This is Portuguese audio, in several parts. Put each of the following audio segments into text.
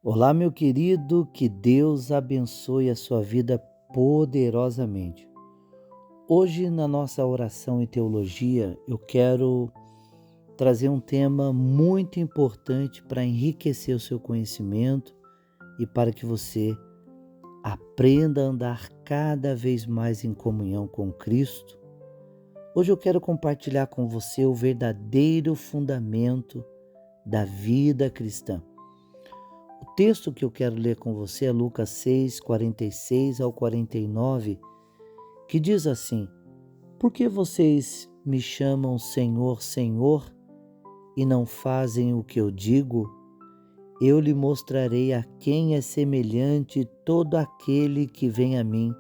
Olá, meu querido, que Deus abençoe a sua vida poderosamente. Hoje, na nossa oração e teologia, eu quero trazer um tema muito importante para enriquecer o seu conhecimento e para que você aprenda a andar cada vez mais em comunhão com Cristo. Hoje eu quero compartilhar com você o verdadeiro fundamento da vida cristã. O texto que eu quero ler com você é Lucas 6, 46 ao 49, que diz assim: Por que vocês me chamam Senhor, Senhor, e não fazem o que eu digo? Eu lhe mostrarei a quem é semelhante todo aquele que vem a mim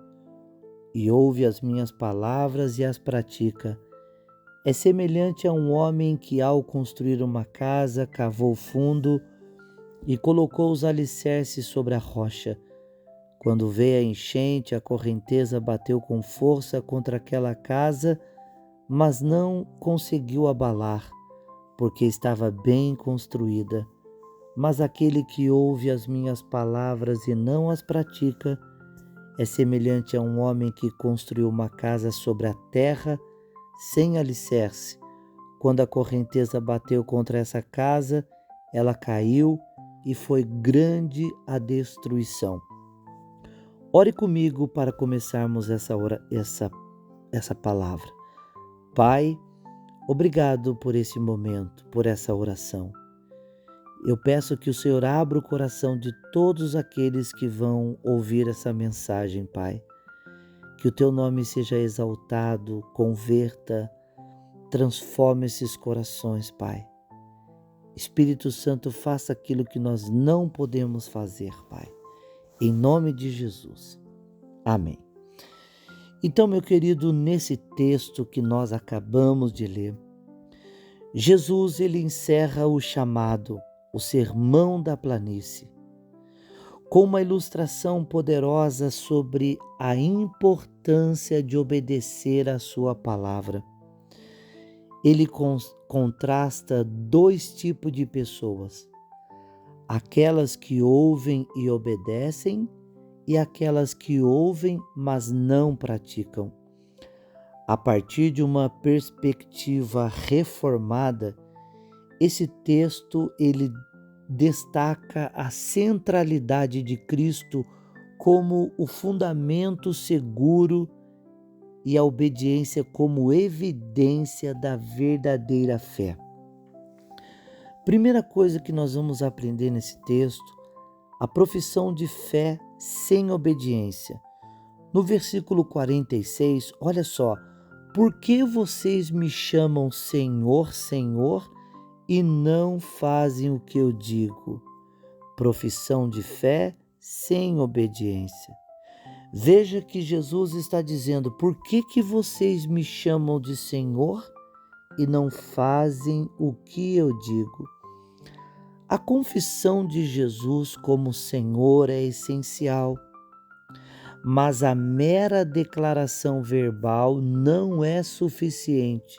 e ouve as minhas palavras e as pratica. É semelhante a um homem que, ao construir uma casa, cavou fundo e colocou os alicerces sobre a rocha. Quando veio a enchente, a correnteza bateu com força contra aquela casa, mas não conseguiu abalar, porque estava bem construída. Mas aquele que ouve as minhas palavras e não as pratica, é semelhante a um homem que construiu uma casa sobre a terra sem alicerce. Quando a correnteza bateu contra essa casa, ela caiu e foi grande a destruição. Ore comigo para começarmos essa palavra. Pai, obrigado por esse momento, por essa oração. Eu peço que o Senhor abra o coração de todos aqueles que vão ouvir essa mensagem, Pai. Que o teu nome seja exaltado, converta, transforme esses corações, Pai. Espírito Santo, faça aquilo que nós não podemos fazer, Pai. Em nome de Jesus. Amém. Então, meu querido, nesse texto que nós acabamos de ler, Jesus ele encerra o chamado, o sermão da planície, com uma ilustração poderosa sobre a importância de obedecer à sua palavra. Ele contrasta dois tipos de pessoas: aquelas que ouvem e obedecem e aquelas que ouvem, mas não praticam. A partir de uma perspectiva reformada, esse texto ele destaca a centralidade de Cristo como o fundamento seguro e a obediência como evidência da verdadeira fé. Primeira coisa que nós vamos aprender nesse texto, a profissão de fé sem obediência. No versículo 46, olha só: Por que vocês me chamam Senhor, Senhor, e não fazem o que eu digo? Profissão de fé sem obediência. Veja que Jesus está dizendo: por que vocês me chamam de Senhor e não fazem o que eu digo? A confissão de Jesus como Senhor é essencial, mas a mera declaração verbal não é suficiente.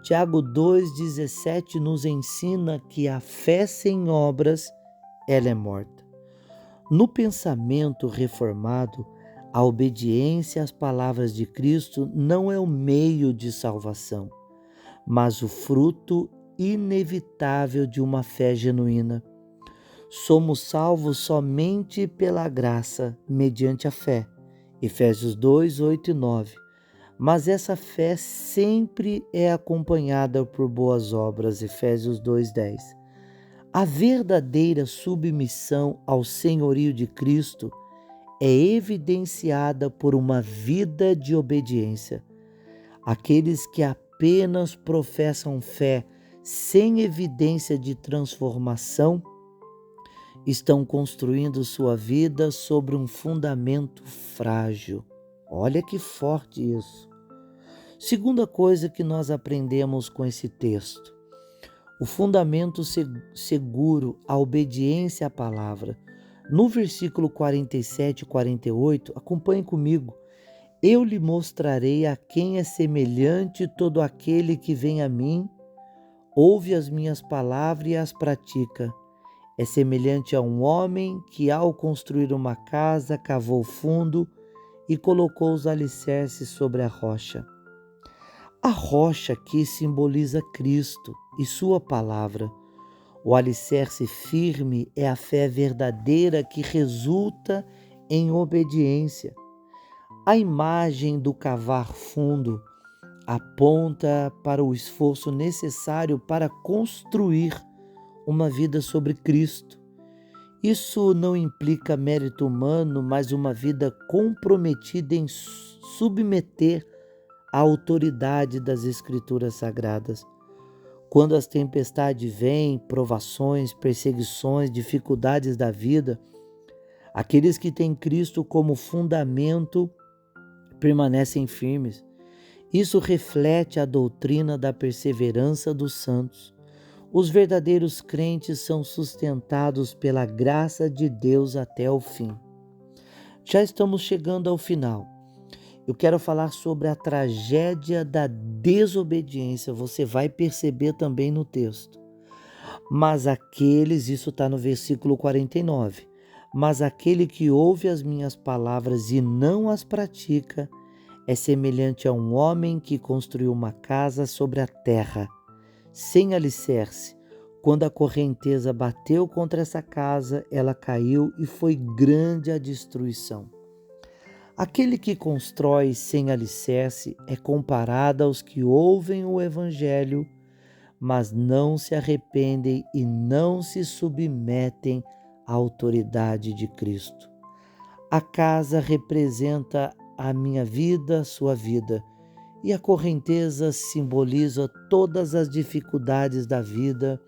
Tiago 2,17 nos ensina que a fé sem obras, ela é morta. No pensamento reformado, a obediência às palavras de Cristo não é o meio de salvação, mas o fruto inevitável de uma fé genuína. Somos salvos somente pela graça, mediante a fé. Efésios 2, 8 e 9. Mas essa fé sempre é acompanhada por boas obras. Efésios 2, 10. A verdadeira submissão ao senhorio de Cristo é evidenciada por uma vida de obediência. Aqueles que apenas professam fé sem evidência de transformação estão construindo sua vida sobre um fundamento frágil. Olha que forte isso. Segunda coisa que nós aprendemos com esse texto: o fundamento seguro, a obediência à palavra. No versículo 47 e 48, acompanhe comigo. Eu lhe mostrarei a quem é semelhante todo aquele que vem a mim, ouve as minhas palavras e as pratica. É semelhante a um homem que, ao construir uma casa, cavou fundo e colocou os alicerces sobre a rocha. A rocha aqui simboliza Cristo e sua palavra. O alicerce firme é a fé verdadeira que resulta em obediência. A imagem do cavar fundo aponta para o esforço necessário para construir uma vida sobre Cristo. Isso não implica mérito humano, mas uma vida comprometida em submeter à autoridade das Escrituras Sagradas. Quando as tempestades vêm, provações, perseguições, dificuldades da vida, aqueles que têm Cristo como fundamento permanecem firmes. Isso reflete a doutrina da perseverança dos santos. Os verdadeiros crentes são sustentados pela graça de Deus até o fim. Já estamos chegando ao final. Eu quero falar sobre a tragédia da desobediência. Você vai perceber também no texto. Mas aqueles, isso está no versículo 49, mas aquele que ouve as minhas palavras e não as pratica, é semelhante a um homem que construiu uma casa sobre a terra, sem alicerce. Quando a correnteza bateu contra essa casa, ela caiu e foi grande a destruição. Aquele que constrói sem alicerce é comparado aos que ouvem o Evangelho, mas não se arrependem e não se submetem à autoridade de Cristo. A casa representa a minha vida, a sua vida, e a correnteza simboliza todas as dificuldades da vida,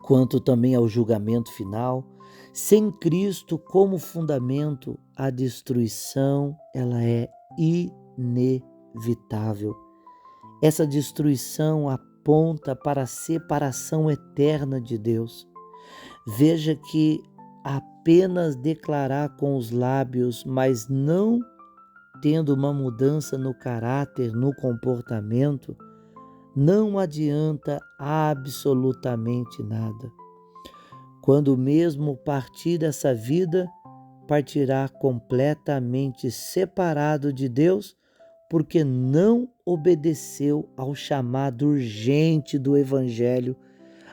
quanto também ao julgamento final. Sem Cristo como fundamento, a destruição ela é inevitável. Essa destruição aponta para a separação eterna de Deus. Veja que apenas declarar com os lábios, mas não tendo uma mudança no caráter, no comportamento, não adianta absolutamente nada. Quando mesmo partir dessa vida, partirá completamente separado de Deus, porque não obedeceu ao chamado urgente do Evangelho,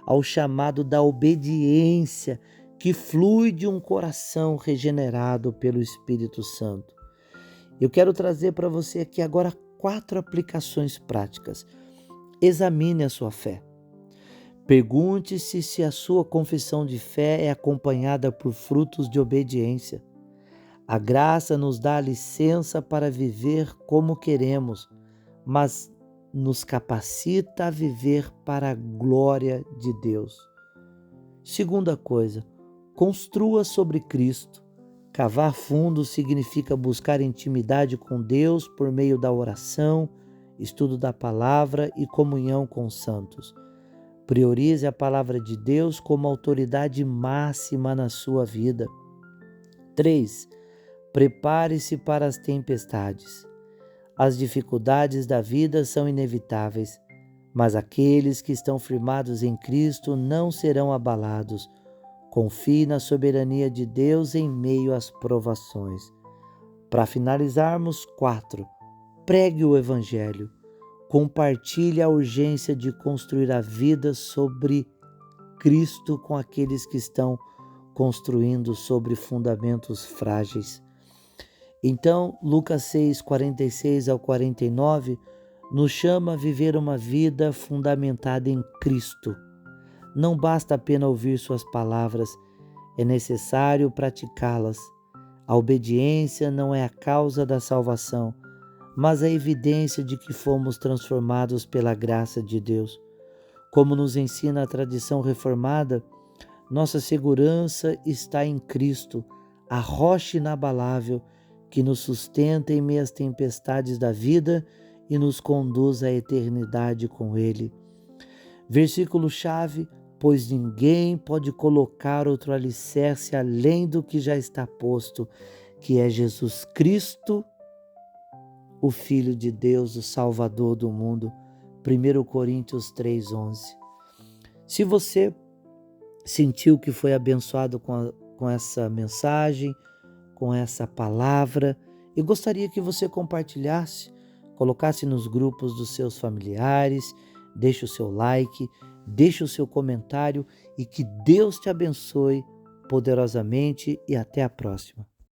ao chamado da obediência que flui de um coração regenerado pelo Espírito Santo. Eu quero trazer para você aqui agora 4 aplicações práticas. Examine a sua fé. Pergunte-se se a sua confissão de fé é acompanhada por frutos de obediência. A graça nos dá a licença para viver como queremos, mas nos capacita a viver para a glória de Deus. Segunda coisa, construa sobre Cristo. Cavar fundo significa buscar intimidade com Deus por meio da oração, estudo da palavra e comunhão com os santos. Priorize a palavra de Deus como autoridade máxima na sua vida. 3. Prepare-se para as tempestades. As dificuldades da vida são inevitáveis, mas aqueles que estão firmados em Cristo não serão abalados. Confie na soberania de Deus em meio às provações. Para finalizarmos, 4. Pregue o Evangelho. Compartilhe a urgência de construir a vida sobre Cristo com aqueles que estão construindo sobre fundamentos frágeis. Então, Lucas 6, 46 ao 49, nos chama a viver uma vida fundamentada em Cristo. Não basta apenas ouvir suas palavras, é necessário praticá-las. A obediência não é a causa da salvação, mas a evidência de que fomos transformados pela graça de Deus. Como nos ensina a tradição reformada, nossa segurança está em Cristo, a rocha inabalável que nos sustenta em meio às tempestades da vida e nos conduz à eternidade com Ele. Versículo-chave: pois ninguém pode colocar outro alicerce além do que já está posto, que é Jesus Cristo, o Filho de Deus, o Salvador do mundo. 1 Coríntios 3:11. Se você sentiu que foi abençoado com essa mensagem, com essa palavra, eu gostaria que você compartilhasse, colocasse nos grupos dos seus familiares, deixe o seu like, deixe o seu comentário e que Deus te abençoe poderosamente e até a próxima.